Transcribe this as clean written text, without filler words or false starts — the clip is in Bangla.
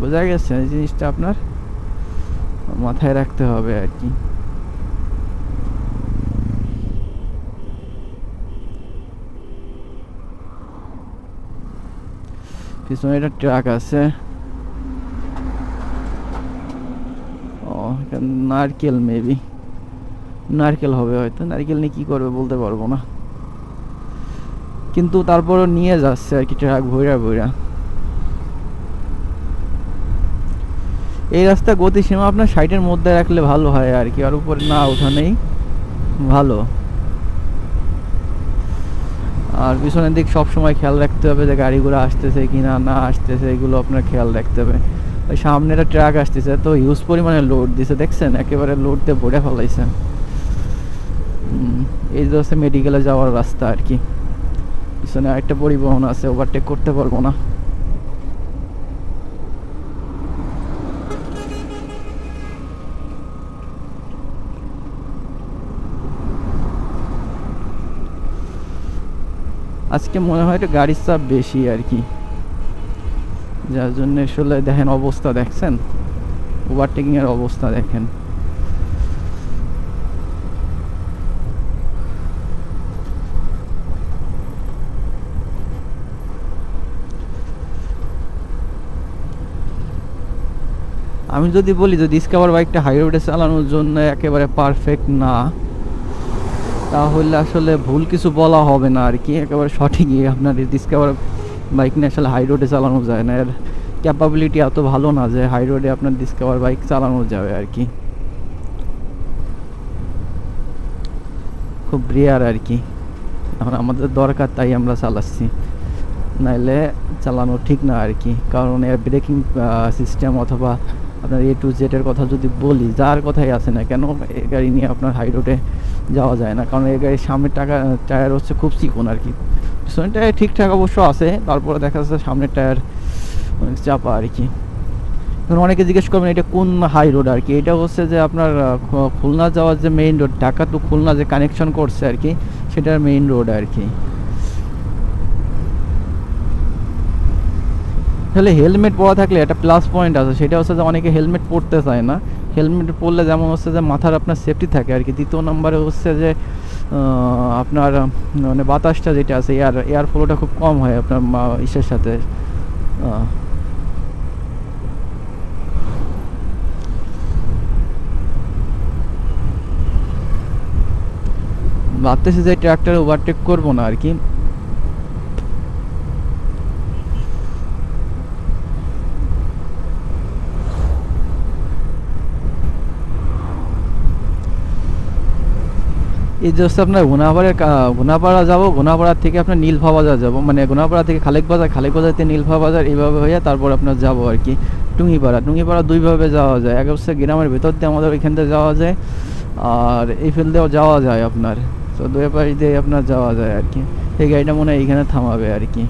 বোঝা গেছে এই জিনিসটা আপনার মাথায় রাখতে হবে আর কি। পিছনে একটা ট্রাক আছে। ও নারকেল, মেবি নারকেল হবে হয়তো। নারকেল নিয়ে কি করবে বলতে পারবো না, কিন্তু তারপরও নিয়ে যাচ্ছে আর কি ট্রাক ভইরা ভইরা। এই রাস্তা গতিসীমা আপনার 60-এর মধ্যে রাখলে ভালো হয় আর কি, আর উপরে না ওঠানেই ভালো। আর পিছনের দিক সবসময় খেয়াল রাখতে হবে যে গাড়িগুলো আসতেছে কি না না আসতেছে, এগুলো আপনার খেয়াল রাখতে হবে। ওই সামনে একটা ট্রাক আসতেছে, তো হিউজ পরিমাণে লোড দিছে দেখছেন, একেবারে লোড দিয়ে ভরে ফেলাইছে। এই যে হচ্ছে মেডিকেলে যাওয়ার রাস্তা আর কি। পিছনে আরেকটা পরিবহন আছে, ওভারটেক করতে পারবো না। আজকে মনে হয় একটু গাড়ির চাপ বেশি আর কি, যার জন্য আসলে দেখেন অবস্থা, দেখছেন ওভারটেকিং এর অবস্থা দেখেন। আমি যদি বলি যে ডিসকভার বাইকটা হাই রোডে চালানোর জন্য একেবারে পারফেক্ট না, তাহলে আসলে ভুল কিছু বলা হবে না আর কি। একেবারে সঠিকই, আপনার ডিসকভার বাইক নিয়ে আসলে হাই রোডে চালানো যায় না, এর ক্যাপাবিলিটি এত ভালো না যে হাই রোডে আপনার ডিসকভার বাইক চালানো যাবে আর কি, খুব রেয়ার আর কি। এখন আমাদের দরকার তাই আমরা চালাচ্ছি, নাইলে চালানো ঠিক না আর কি। কারণ এর ব্রেকিং সিস্টেম অথবা আপনার A to Z এর কথা যদি বলি, যার কথাই আছে না কেন, এই গাড়ি নিয়ে আপনার হাই রোডে যাওয়া যায় না। কারণ এই গাড়ির সামনের টায়ার হচ্ছে খুব চিকন আর কি। পিছনের টায়ার ঠিকঠাক অবশ্য আছে, তারপরে দেখা যাচ্ছে সামনের টায়ার অনেক চাপা আর কি। এখন অনেকে জিজ্ঞেস করবেন এটা কোন হাই রোড আর কি। এটা হচ্ছে যে আপনার খুলনা যাওয়ার যে main road, Dhaka to Khulna যে কানেকশন করছে আর কি, সেটার মেইন রোড আর কি। তাহলে হেলমেট পরা থাকলে একটা প্লাস পয়েন্ট আছে, সেটা হচ্ছে যে অনেকে হেলমেট পরতে চায় না। হেলমেট পরলে যেমন হচ্ছে যে মাথার আপনার সেফটি থাকে আর কি। দ্বিতীয় নম্বরে হচ্ছে যে আপনার মানে বাতাসটা যেটা আছে, এয়ার ফ্লোটা খুব কম হয় আপনার ইসের সাথে। ভাবতেছি যে ট্রাক্টরে ওভারটেক করবো না আর কি। এই যে হচ্ছে আপনার ঘুনাপাড়া যাবো, ঘুনাপাড়া থেকে আপনার নীলফা বাজার যাবো, মানে ঘুনাপাড়া থেকে খালেক বাজার, খালেক বাজার থেকে নীলফা বাজার, এইভাবে হয়ে তারপর আপনার যাবো আর কি টুঙ্গিপাড়া দুইভাবে যাওয়া যায়। এক হচ্ছে গ্রামের ভেতর দিয়ে আমাদের ওইখান থেকে যাওয়া যায়, আর এই ফিল্ড দিয়েও যাওয়া যায় আপনার। তো দুই পাশ দিয়ে আপনার যাওয়া যায় আর কি। এই গাড়িটা মনে হয় এইখানে থামাবে আর কি।